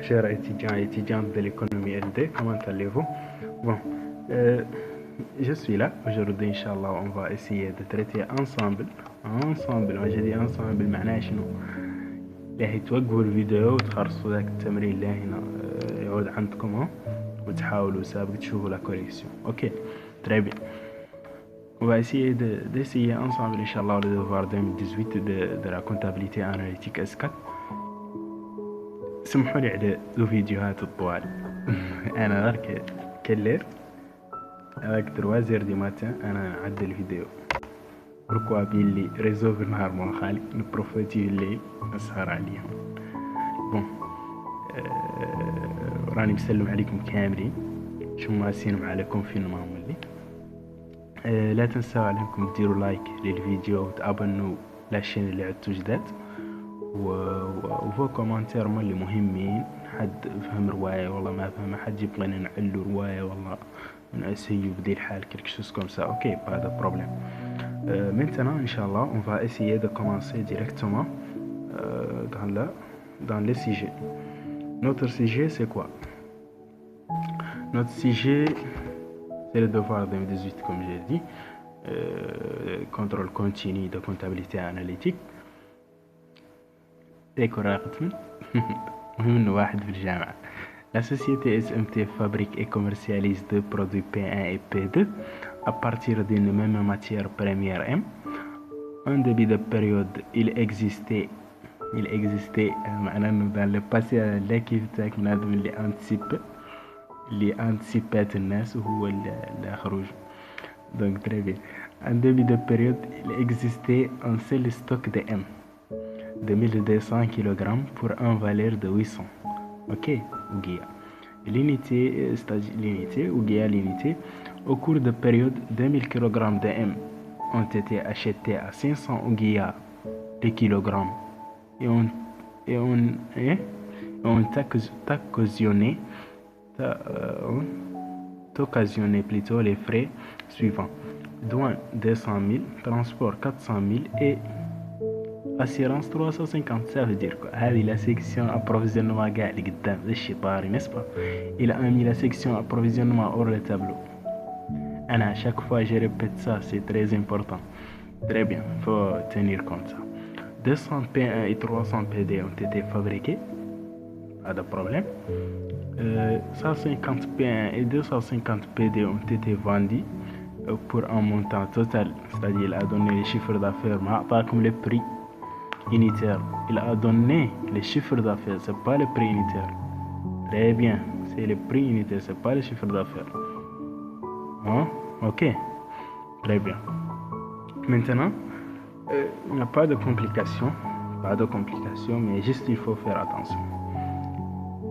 chers étudiants et étudiantes de l'économie LD, comment allez-vous? Bon, je suis là. Aujourd'hui, Inch'Allah, on va essayer de traiter ensemble. Je dis ensemble, معناها شنو؟ اللي توقفوا الفيديو وتخلصوا ذاك التمرين اللي هنا يعود عندكم وتحاولوا سابق تشوفوا la correction. Ok, très bien. On va essayer d'essayer ensemble, Inch'Allah, le devoir 2018 de la comptabilité analytique S4. سمحوا لي على ذو فيديوهات الطوال. انا غير كلير هذاك 3 دي ماتان انا نعدل الفيديو بركوا بيلي ريزو في النهار مو خالي نبروفيتي الليل نسهر عليهم. بون راني مسلم عليكم كاملين شو ماسين مع الكونفينمون ملي لا تنسوا عليكم ديروا لايك للفيديو وتابونوا لاشين اللي عدتو جداد وفو كومنتير اللي مهمين. حد فهم رواية والله ما فهم، حد يبغينا نعلو رواية والله نسيو بدي الحال quelque chose comme ça. Ok, pas de problème. Maintenant, Inch'Allah, on va essayer de commencer directement dans le sujet. Notre sujet, c'est quoi? Notre sujet, c'est le devoir 2018, comme j'ai dit. Contrôle continu de comptabilité analytique. La société SMT fabrique et commercialise deux produits P1 et P2 à partir d'une même matière première M. En début de période, il existait dans le passé l'équipe اللي anticipait الناس وهو اللي خرج. Donc très bien. En début de période, il existait un seul stock de M de 1200 kg pour un valeur de 800. Ok, l'unité, au cours de période, 2000 kg de M ont été achetés à 500 ouguiya le kilogramme et ont occasionné plutôt les frais suivants: douane 200 000, transport 400 000 et assurance 350. Ça veut dire quoi? هذه la section approvisionnement قاع اللي قدام ذا الشي طاري n'est-ce pas? Il a mis la section approvisionnement hors le tableau. À chaque fois je répète ça, c'est très important. Très bien, faut tenir compte ça. 200 P1 et 300 PD ont été fabriqués, pas de problème. 150 P1 et 250 PD ont été vendus pour un montant total, c'est-à-dire il a donné les chiffres d'affaires, mais comme le prix unitaire. Il a donné les chiffres d'affaires, c'est pas le prix unitaire. Très bien, c'est le prix unitaire, c'est pas le chiffre d'affaires. Ok, très bien. Maintenant, il n'y a pas de complications, mais juste il faut faire attention.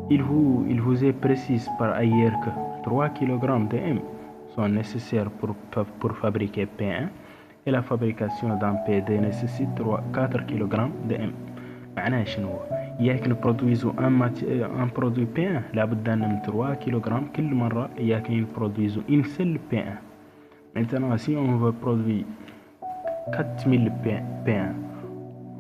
Il vous est précise par ailleurs que 3 kg de M sont nécessaires pour fabriquer P1 et la fabrication d'un PD nécessite 4 kg de M. معناها شنو هو؟ ياك نبرودويزو un produit P1 لابد من 3 kg كل مرة ياك نبرودويزو une seule P1. Maintenant si on veut produire 4000 P1,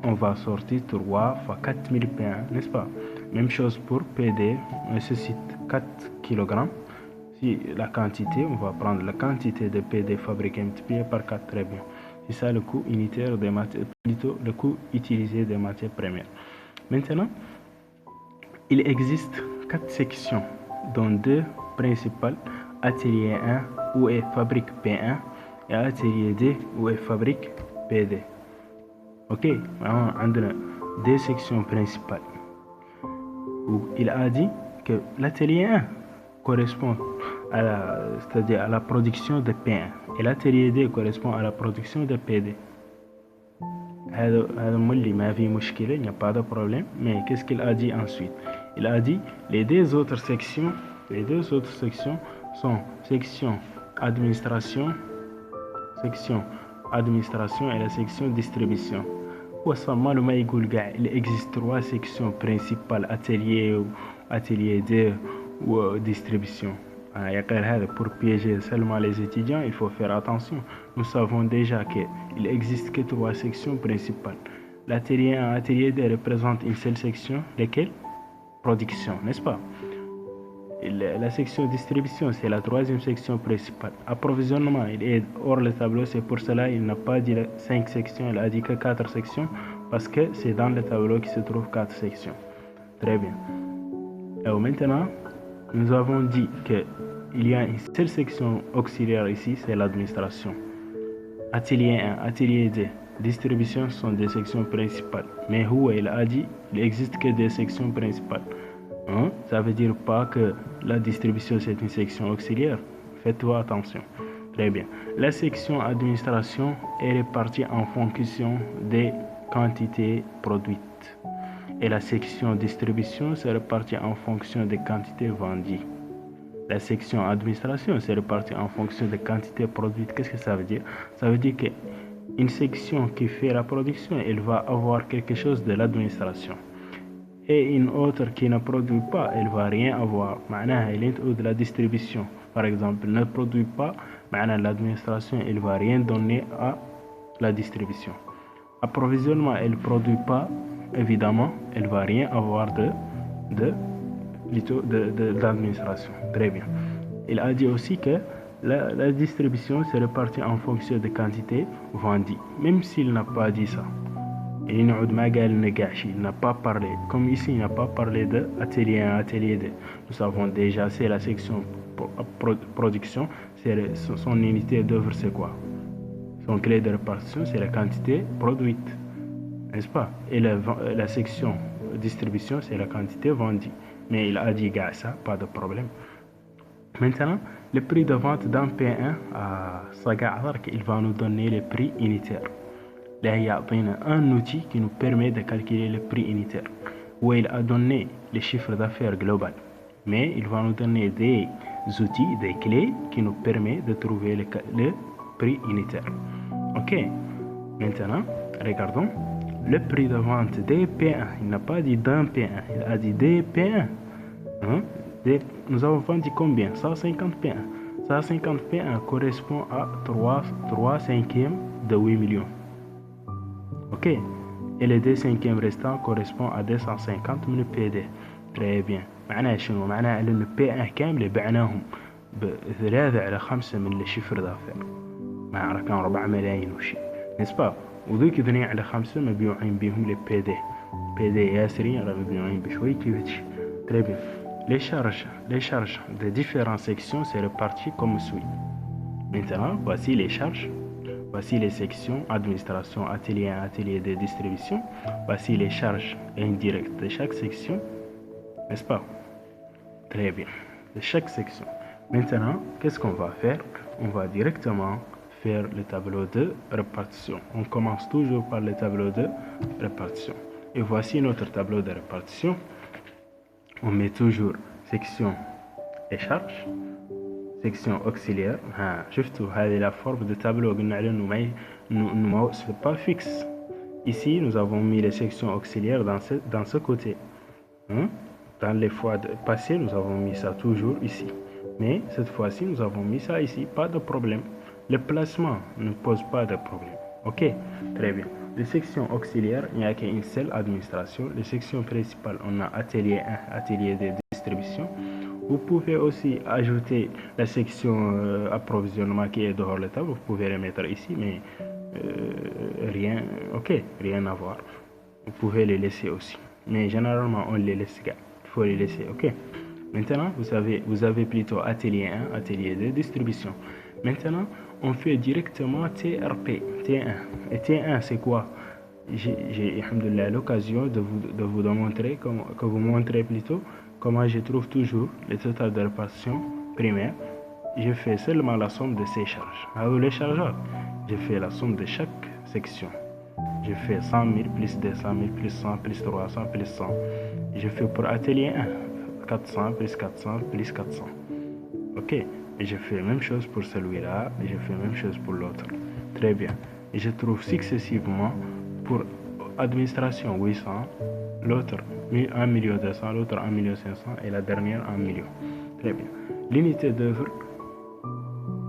on va sortir 3 fois 4000 P1, n'est-ce pas? Même chose pour PD, on nécessite 4 kg. Si la quantité, on va prendre la quantité de PD fabriquée multipliée par 4, très bien. C'est ça le coût unitaire des matières, plutôt le coût utilisé des matières premières. Maintenant, il existe 4 sections, dont 2 principales: atelier 1 où est fabrique P1 et atelier 2 où est fabrique PD. Ok, on a 2 sections principales. Où il a dit que l'atelier 1 correspond c'est-à-dire à la production de P1 et l'atelier 2 correspond à la production de PD. هذا مولي ما في مشكلة, il n'y a pas de problème. Mais qu'est-ce qu'il a dit ensuite? Il a dit les deux autres sections sont section administration et la section distribution. Il existe 3 sections principales: atelier 2 ou distribution. Pour piéger seulement les étudiants, il faut faire attention. Nous savons déjà qu'il existe que 3 sections principales. L'atelier 1 et l'atelier 2 représentent une seule section, laquelle? production, n'est-ce pas? La section distribution, c'est la troisième section principale. Approvisionnement, il est hors le tableau, c'est pour cela qu'il n'a pas dit 5 sections, il a dit que 4 sections, parce que c'est dans le tableau qu'il se trouve 4 sections. Très bien. Alors maintenant, nous avons dit qu'il y a une seule section auxiliaire ici, c'est l'administration. Atelier 1, atelier 2, distribution sont des sections principales. Mais où il a dit qu'il n'existe que des sections principales. Ça veut dire pas que la distribution c'est une section auxiliaire. Faites-vous attention. Très bien. La section administration est répartie en fonction des quantités produites. Et la section distribution c'est répartie en fonction des quantités vendues. La section administration c'est répartie en fonction des quantités produites. Qu'est-ce que ça veut dire? Ça veut dire qu'une section qui fait la production, elle va avoir quelque chose de l'administration. Et une autre qui ne produit pas, elle ne va rien avoir. Ou de la distribution, par exemple, ne produit pas, l'administration, elle ne va rien donner à la distribution. Approvisionnement, elle ne produit pas, évidemment, elle ne va rien avoir de l'administration. Très bien. Il a dit aussi que la distribution se répartit en fonction des quantités vendues, même s'il n'a pas dit ça. Il n'a pas parlé. Comme ici, il n'a pas parlé de atelier 1, atelier 2. Nous savons déjà, c'est la section production. Son unité d'œuvre, c'est quoi? Son clé de répartition, c'est la quantité produite. N'est-ce pas? Et la section distribution, c'est la quantité vendue. Mais il a dit ça, pas de problème. Maintenant, le prix de vente d'un P1 à Saga, il va nous donner le prix unitaire. Là, il y a un outil qui nous permet de calculer le prix unitaire, où il a donné le chiffre d'affaires global. Mais il va nous donner des outils, des clés qui nous permettent de trouver le prix unitaire. Ok. Maintenant, regardons le prix de vente des P1. Il n'a pas dit d'un P1, il a dit des P1. Nous avons vendu combien? 150 P1. 150 P1 correspond à 3 cinquièmes de 8 millions. Ok, et les 2 cinquièmes restants correspondent à 250 من PD. Très bien. معناها شنو؟ معناها أن P1 كامل بعناهم ب3/5 من الشفر دافير. مع رقم 4 ملايين وشي. n'est-ce pas؟ وذوك 2/5 مبيوعين بهم les PD ياسرين راه مبيوعين بشوي كيفاش. Très bien. Les charges des différentes sections se réparties comme suit. Maintenant, voici les charges. Voici les sections administration, atelier 1, atelier 2, distribution. Voici les charges indirectes de chaque section, n'est-ce pas? Très bien, de chaque section. Maintenant, qu'est-ce qu'on va faire? On va directement faire le tableau de répartition. On commence toujours par le tableau de répartition. Et voici notre tableau de répartition. On met toujours section et charges. Section auxiliaire. شفتوا هذه la forme de tableau قلنا عليه انه c'est pas fixe. Ici nous avons mis les sections auxiliaires dans ce côté. Dans les fois passées nous avons mis ça toujours ici. Mais cette fois-ci nous avons mis ça ici, pas de problème. Le placement ne pose pas de problème. Ok, très bien. Les sections auxiliaires, il n'y a qu'une seule administration. Les sections principales, on a atelier 1, atelier de distribution. Vous pouvez aussi ajouter la section approvisionnement qui est dehors le table. Vous pouvez les mettre ici, mais rien à voir. Vous pouvez les laisser aussi. Mais généralement, on les laisse. Il faut les laisser, ok. Maintenant, vous avez plutôt atelier 1, atelier 2, distribution. Maintenant, on fait directement TRP, T1. Et T1, c'est quoi? J'ai l'occasion de vous montrer, que vous montrez plutôt comment je trouve toujours le total de répartition primaire. Je fais seulement la somme de ces charges. Les chargeurs, je fais la somme de chaque section. Je fais 100 000 plus 200 000 plus 100 plus 300 plus 100. Je fais pour atelier 1, 400 plus 400 plus 400. Ok, et je fais la même chose pour celui-là, et je fais la même chose pour l'autre. Très bien. Et je trouve successivement pour administration 800, l'autre 1 200 000, l'autre 1 500 000 et la dernière 1 million. Très bien. L'unité d'œuvre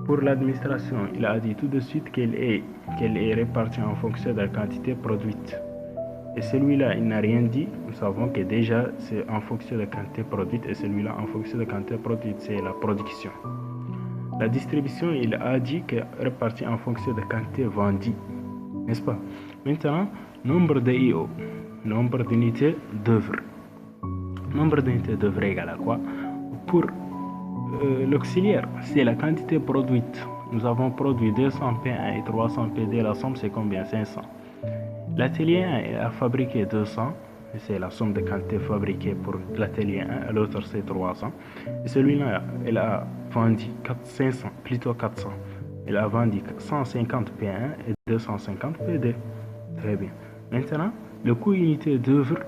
pour l'administration, il a dit tout de suite qu'elle est répartie en fonction de la quantité produite. Et celui-là, il n'a rien dit. Nous savons que déjà, c'est en fonction de quantité produite. Et celui-là, en fonction de quantité produite, c'est la production. La distribution, il a dit que répartie en fonction de quantité vendue. N'est-ce pas? Maintenant, nombre de IO, nombre d'unités d'œuvre. Nombre d'unités d'œuvre égale à quoi? Pour l'auxiliaire, c'est la quantité produite. Nous avons produit 200 P1 et 300 PD. La somme, c'est combien? 500. L'atelier 1 a fabriqué 200. C'est la somme de quantité fabriquée pour l'atelier 1. L'autre, c'est 300. Et celui-là, il a vendu 500, plutôt 400. Il a vendu 150 P1 et 250 PD. Très bien. Maintenant, le coût unité d'œuvre,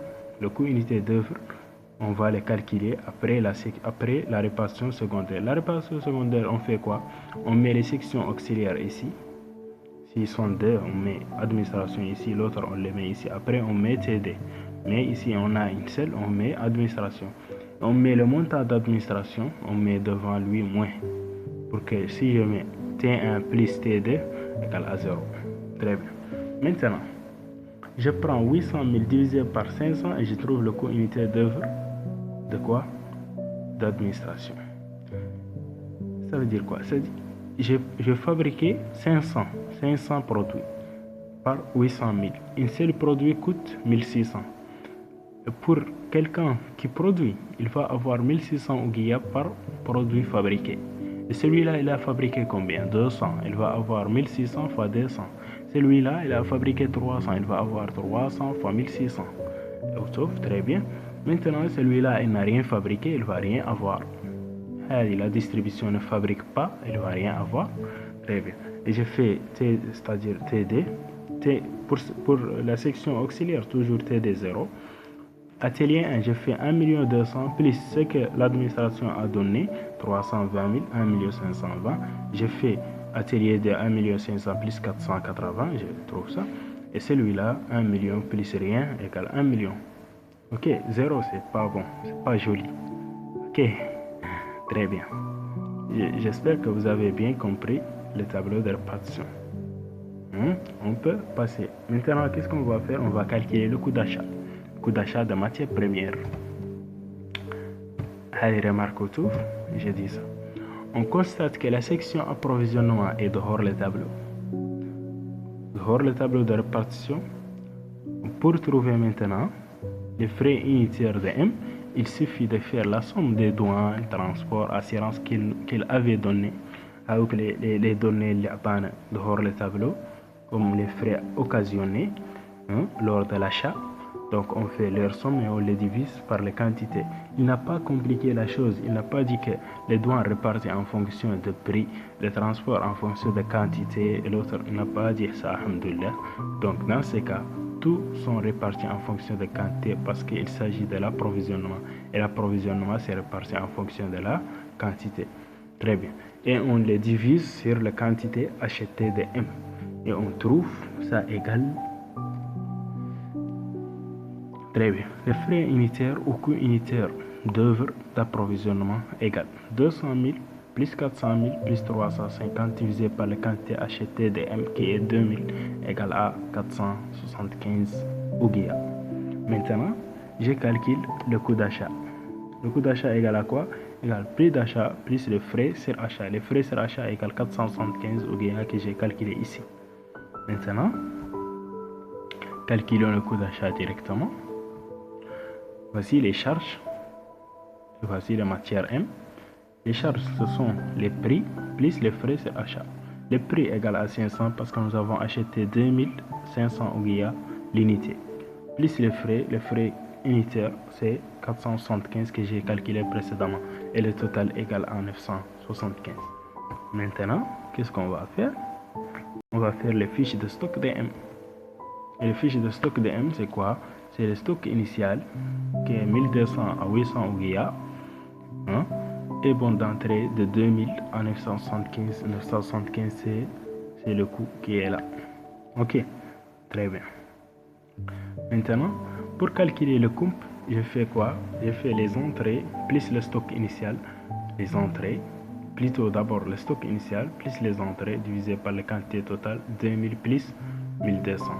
on va le calculer après la répartition secondaire. La répartition secondaire, on fait quoi? On met les sections auxiliaires ici. S'ils sont deux, on met administration ici, l'autre on les met ici. Après, on met TD. Mais ici, on a une seule, on met administration. On met le montant d'administration, on met devant lui moins. Pour que si je mets T1 plus T2 égale à 0. Très bien. Maintenant, je prends 800 000 divisé par 500 et je trouve le coût unité d'œuvre de quoi? D'administration. Ça veut dire quoi? Ça dit, j'ai fabriqué 500 produits par 800 000. Un seul produit coûte 1600. Et pour quelqu'un qui produit, il va avoir 1600 ouguiya par produit fabriqué. Et celui-là, il a fabriqué combien? 200. Il va avoir 1600 fois 200. Celui-là, il a fabriqué 300. Il va avoir 300 fois 1600. Très bien. Maintenant, celui-là, il n'a rien fabriqué. Il ne va rien avoir. La distribution ne fabrique pas. Il ne va rien avoir. Très bien. Et je fais T, c'est-à-dire TD. T pour la section auxiliaire, toujours TD 0. Atelier 1, je fais 1 200 plus ce que l'administration a donné, 320 000, 1 520. Je fais atelier 2, 1 500 plus 480, je trouve ça. Et celui-là, 1 million plus rien égale 1 million. Ok, 0, c'est pas bon, c'est pas joli. Ok, très bien. J'espère que vous avez bien compris le tableau de répartition. On peut passer. Maintenant, qu'est-ce qu'on va faire? On va calculer le coût d'achat. Coût d'achat de matières premières. Allez, remarque autour, je dis ça. On constate que la section approvisionnement est dehors le tableau. Dehors le tableau de répartition. Pour trouver maintenant les frais unitaires de M, il suffit de faire la somme des douanes, transport, assurance qu'il avait donné avec les données dehors le tableau, comme les frais occasionnés lors de l'achat. Donc on fait leur somme et on les divise par les quantités. Il n'a pas compliqué la chose. Il n'a pas dit que les douanes réparties en fonction de prix, le transport en fonction de quantité et l'autre. Il n'a pas dit ça, alhamdoulilah. Donc dans ces cas, tous sont répartis en fonction de quantité parce qu'il s'agit de l'approvisionnement. Et l'approvisionnement c'est réparti en fonction de la quantité. Très bien. Et on les divise sur la quantité achetée de M. Et on trouve ça égale. Très bien. Les frais unitaires ou coût unitaire d'œuvre d'approvisionnement égale 200 000 plus 400 000 plus 350 divisé par la quantité achetée de M qui est 2000 égale à 475 ouguiya. Maintenant, je calcule le coût d'achat. Le coût d'achat égale à quoi? Égale prix d'achat plus les frais sur achat. Les frais sur achat égale 475 ouguiya que j'ai calculé ici. Maintenant, calculons le coût d'achat directement. Voici les charges. Voici la matière M. Les charges, ce sont les prix plus les frais sur achat. Le prix égale à 500 parce que nous avons acheté 2500 ouguiya l'unité. Plus les frais unitaires, c'est 475 que j'ai calculé précédemment. Et le total égale à 975. Maintenant, qu'est-ce qu'on va faire? On va faire les fiches de stock de M. Et les fiches de stock de M, c'est quoi? C'est le stock initial qui est 1200 à 800 ouguiya. Et bon d'entrée de 2000 à 975. 975, c'est le coût qui est là. Ok, très bien. Maintenant, pour calculer le coût, je fais quoi? Je fais les entrées plus le stock initial. Les entrées, plutôt d'abord le stock initial plus les entrées divisé par la quantité totale 2000 plus 1200.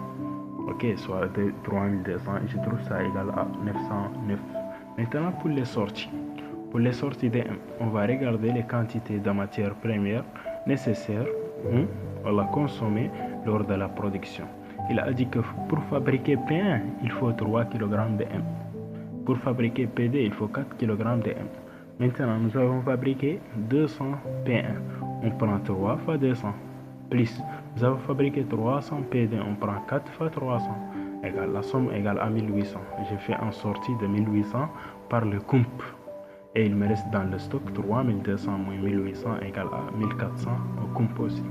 Ok, soit de 3200, je trouve ça égal à 909. Maintenant, pour les sorties. Pour les sorties DM, on va regarder les quantités de matières premières nécessaires à la consommer lors de la production. Il a dit que pour fabriquer P1, il faut 3 kg de M. Pour fabriquer PD, il faut 4 kg de M. Maintenant, nous avons fabriqué 200 P1. On prend 3 fois 200. Plus, nous avons fabriqué 300 PD. On prend 4 fois 300. Égale, la somme égale à 1800. J'ai fait en sortie de 1800 par le COMP. Et il me reste dans le stock 3200 moins 1800 égale à 1400 au COMP aussi.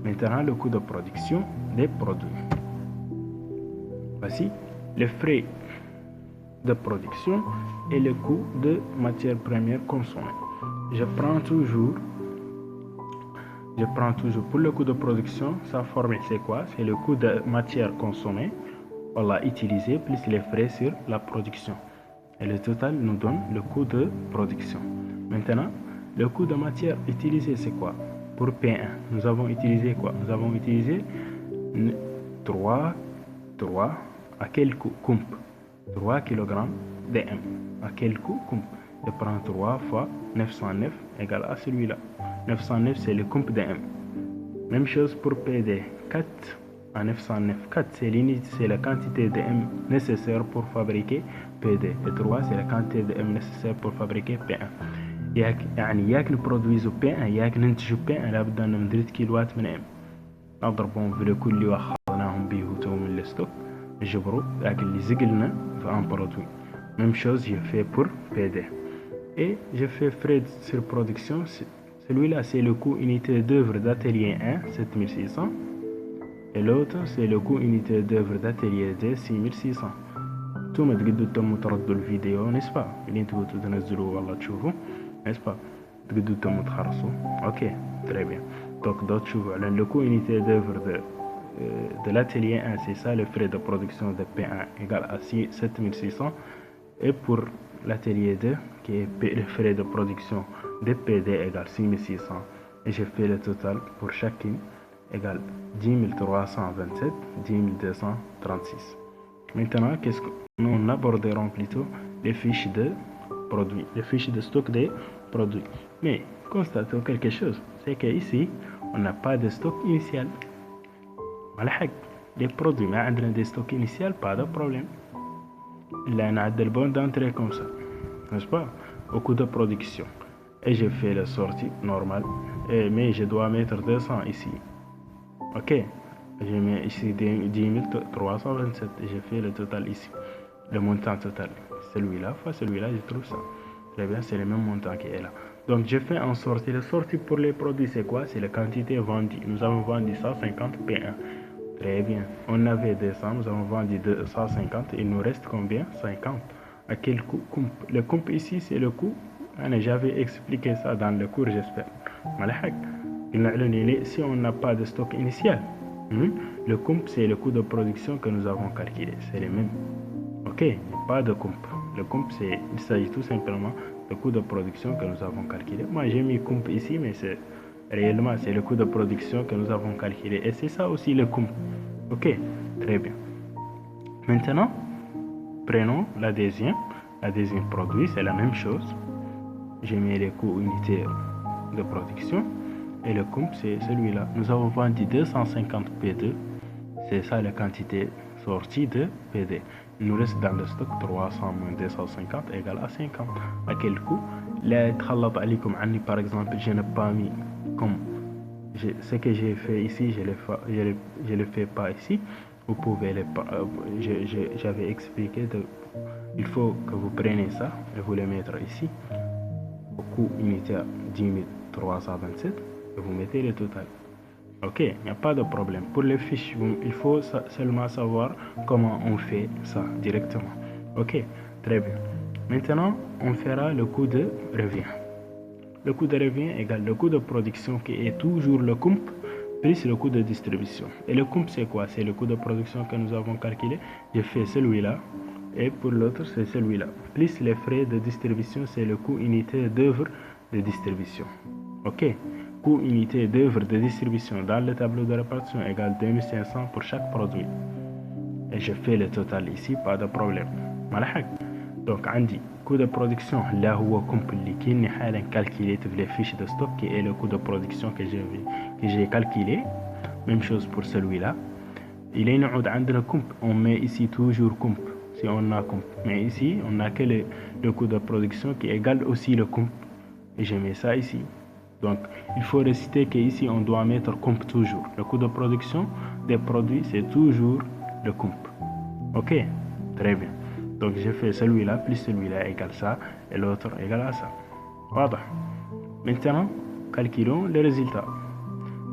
Maintenant, le coût de production des produits. Voici les frais de production et le coût de matières premières consommées. Je prends toujours pour le coût de production, sa formule c'est quoi? C'est le coût de matière consommée, on l'a utilisé, plus les frais sur la production. Et le total nous donne le coût de production. Maintenant, le coût de matière utilisée c'est quoi? Pour P1, nous avons utilisé quoi? Nous avons utilisé 3 à quel coût? 3 kg de M. À quel coût? Je prends 3 fois 909 égale à celui-là. 909 c'est le COMP de M. Même chose pour PD. 4 à 909. 4 c'est la quantité de M nécessaire pour fabriquer PD. Et 3 c'est la quantité de M nécessaire pour fabriquer P1. يعني ياك نبرودويزو P1 ياك ننتجو P1 لابد أن ندير كيلوات من M. نضربهم في الكل اللي واخذناهم بيه تو من الستوك نجبرو ياك اللي زقلنا في un produit. Même chose je fais pour PD. Et je fais frais sur production. Celui-là c'est le coût unité d'œuvre d'atelier 1 7600 et l'autre c'est le coût unité d'œuvre d'atelier 2 6600. نتوما تقدروا تمو تردوا الفيديو نسبة اللي نتبغوا تنزلوا والله تشوفوا نسبة تقدروا تمو تخرصوا. اوكي très bien. Donc d'autres تشوفوا على le coût unité d'œuvre de l'atelier 1 c'est ça le frais de production de P1 égale à 7600 et pour l'atelier 2 qui est le frais de production de PD égale 6600 et j'ai fait le total pour chacune égale 10 327 10 236. Maintenant, nous aborderons plutôt les fiches de produits, les fiches de stock des produits. Mais constatons quelque chose, c'est qu'ici, on n'a pas de stock initial. Les produits, mais on a des stocks initial, pas de problème. Là, on a des bons d'entrée comme ça, n'est-ce pas? Au coût de production. Et j'ai fait la sortie normale, mais je dois mettre 200 ici. Ok? Je mets ici 10 327 et j'ai fait le total ici. Le montant total. Celui-là fois celui-là, je trouve ça. Très bien, c'est le même montant qui est là. Donc, je fais en sortie. La sortie pour les produits, c'est quoi? C'est la quantité vendue. Nous avons vendu 150 P1. Très bien. On avait 200, nous avons vendu 150. Il nous reste combien? 50. À quel coût? Le coût ici, c'est le coût. J'avais expliqué ça dans le cours, j'espère. Si on n'a pas de stock initial, le COMP c'est le coût de production que nous avons calculé, c'est le même. Ok, pas de COMP. Le COMP il s'agit tout simplement du coût de production que nous avons calculé. Moi j'ai mis COMP ici, mais c'est réellement c'est le coût de production que nous avons calculé et c'est ça aussi le COMP. Ok, très bien. Maintenant, prenons la deuxième produit, c'est la même chose. J'ai mis les coûts unitaires de production. Et le COMP c'est celui-là. Nous avons vendu 250 P2. C'est ça la quantité sortie de PD. Il nous reste dans le stock 300 moins 250 égale à 50. À quel coût? Là, par exemple, je n'ai pas mis comme ce que j'ai fait ici, je le fais pas ici. Vous pouvez j'avais expliqué il faut que vous preniez ça et vous le mettre ici. Au coût unitaire 10 327. Vous mettez le total. Ok, il n'y a pas de problème. Pour les fiches, il faut seulement savoir comment on fait ça directement. Ok, très bien. Maintenant, on fera le coût de revient. Le coût de revient égale le coût de production qui est toujours le COMP plus le coût de distribution. Et le COMP c'est quoi? C'est le coût de production que nous avons calculé. J'ai fait celui-là et pour l'autre c'est celui-là. Plus les frais de distribution, c'est le coût unité d'œuvre de distribution. Ok, coût unité d'œuvre de distribution dans le tableau de répartition égale 2500 pour chaque produit. et je fais le total ici, pas de problème. Donc عندي coût de production là هو كومب اللي كاين حالا calculé في les fiches de stock qui est le coût de production que j'ai calculé. Même chose pour celui-là. Il est نعود عندنا comp, on met ici toujours comp si on a comp, mais ici on a que le coût de production qui égale aussi le comp et je mets ça ici. Donc il faut réciter qu'ici on doit mettre comp toujours. Le coût de production des produits c'est toujours le comp. Ok, très bien. Donc j'ai fait celui-là plus celui-là égale ça et l'autre égale à ça. Voilà. Maintenant, calculons les résultats.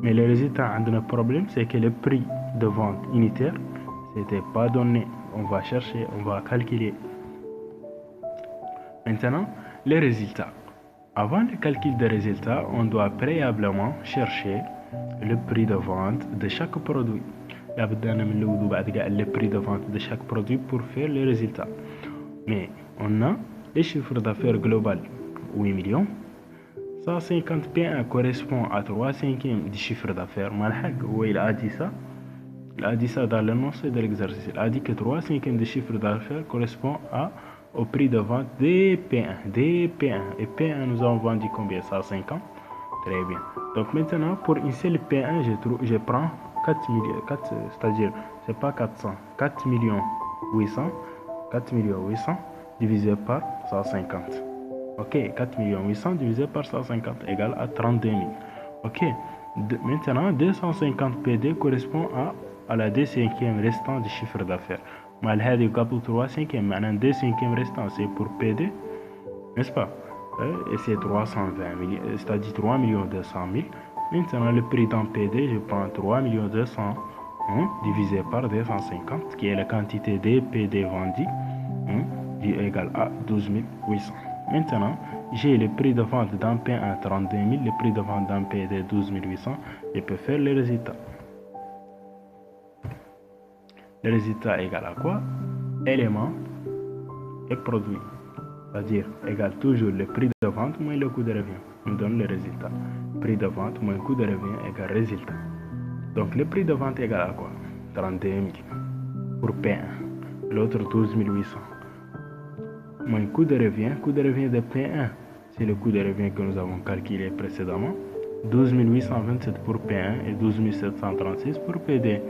Mais le résultat a un problème, c'est que le prix de vente unitaire, c'était pas donné. On va chercher, on va calculer. Maintenant, les résultats. Avant le calcul des résultats, on doit préalablement chercher le prix de vente de chaque produit. Là, le prix de vente de chaque produit pour faire les résultats. Mais on a le chiffre d'affaires global 8 millions. 150 P1 correspond à 3/5 du chiffre d'affaires. Il a dit ça. Il a dit ça dans l'énoncé de l'exercice. Il a dit que 3/5 du chiffre d'affaires correspond au prix de vente des P1. Des P1. Et P1, nous avons vendu combien? 150. Très bien. Donc maintenant, pour une seule P1, je prends 4 millions. C'est-à-dire, c'est pas 400. 4 millions 800. 4 millions 800 divisé par 150. Ok, 4 800 divisé par 150 égale à 32 000. Ok, maintenant 250 PD correspond à la 2/5 restant du chiffre d'affaires. Mal هذه قبل 3/5 معناه 2/5 restant c'est pour PD, n'est-ce pas? Et c'est 320 000, c'est-à-dire 3 200 000. Maintenant le prix d'un PD, je prends 3 200 000 divisé par 250 qui est la quantité des PD vendus égale à 12 800. Maintenant, j'ai le prix de vente d'un P1 32 000, le prix de vente d'un PD 12 800. Je peux faire les résultats. Le résultat égale à quoi? Élément et produit. C'est-à-dire, égale toujours le prix de vente moins le coût de revient. On donne le résultat. Prix de vente moins coût de revient égale résultat. Donc, le prix de vente égale à quoi? 32 000 pour P1. L'autre 12 800. Moins coût de revient de P1, c'est le coût de revient que nous avons calculé précédemment. 12 827 pour P1 et 12 736 pour PD.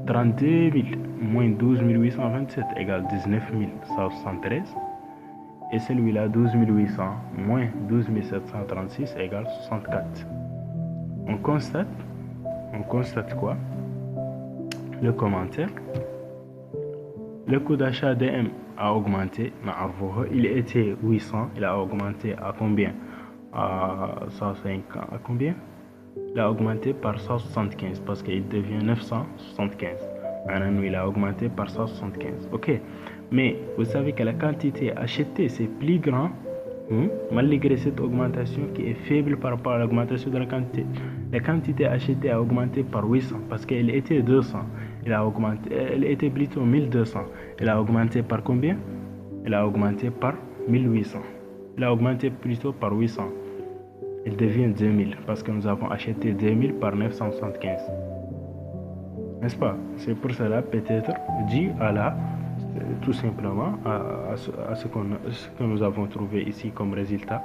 32 000 moins 12 827 égale 19 173. Et celui-là, 12 800 moins 12 736 égale 64. On constate quoi? Le commentaire. Le coût d'achat DM a augmenté. Il était 800, il a augmenté à combien? À 150, à combien? Il a augmenté par 175 parce qu'il devient 975. Maintenant, il a augmenté par 175. Ok, mais vous savez que la quantité achetée c'est plus grand malgré cette augmentation qui est faible par rapport à l'augmentation de la quantité. La quantité achetée a augmenté par 800 parce qu'elle était 200. Elle était plutôt 1200. Elle a augmenté par combien? Elle a augmenté par 1800. Elle a augmenté plutôt par 800. Elle devient 2000 parce que nous avons acheté 2000 par 975. N'est-ce pas? C'est pour cela peut-être dû à tout simplement à ce que nous avons trouvé ici comme résultat.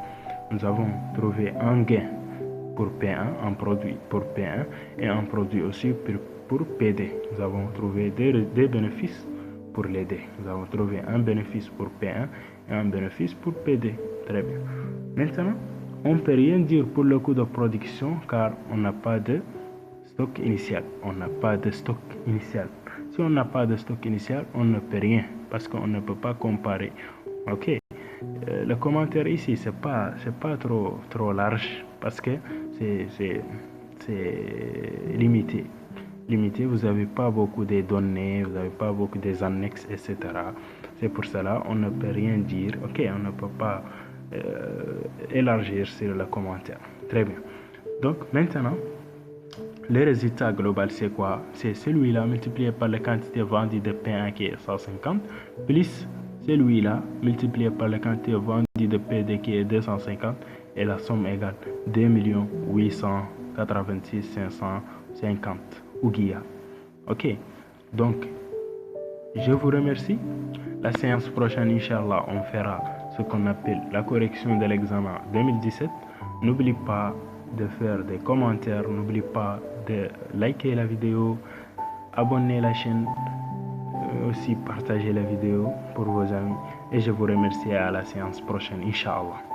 Nous avons trouvé un gain pour P1, un produit pour P1 et un produit aussi pour PD. Nous avons trouvé des bénéfices pour les deux. Nous avons trouvé un bénéfice pour P1 et un bénéfice pour PD. Très bien. Maintenant, on ne peut rien dire pour le coût de production car on n'a pas de stock initial. On n'a pas de stock initial. Si on n'a pas de stock initial, on ne peut rien parce qu'on ne peut pas comparer. Ok. Le commentaire ici, c'est pas trop large parce que c'est limité. Vous n'avez pas beaucoup de données, vous n'avez pas beaucoup des annexes, etc. C'est pour cela on ne peut rien dire. Ok, on ne peut pas élargir sur le commentaire. Très bien. Donc maintenant, le résultat global c'est quoi? C'est celui-là multiplié par la quantité vendue de P1 qui est 150 plus celui-là multiplié par la quantité vendue de PD qui est 250 et la somme égale 2 886 550 Ouguia. Ok, donc Je vous remercie. La séance prochaine, Inch'Allah, on fera ce qu'on appelle la correction de l'examen 2017. N'oublie pas de faire des commentaires, n'oublie pas de liker la vidéo, abonner la chaîne, aussi partager la vidéo pour vos amis. Et je vous remercie à la séance prochaine, Inch'Allah.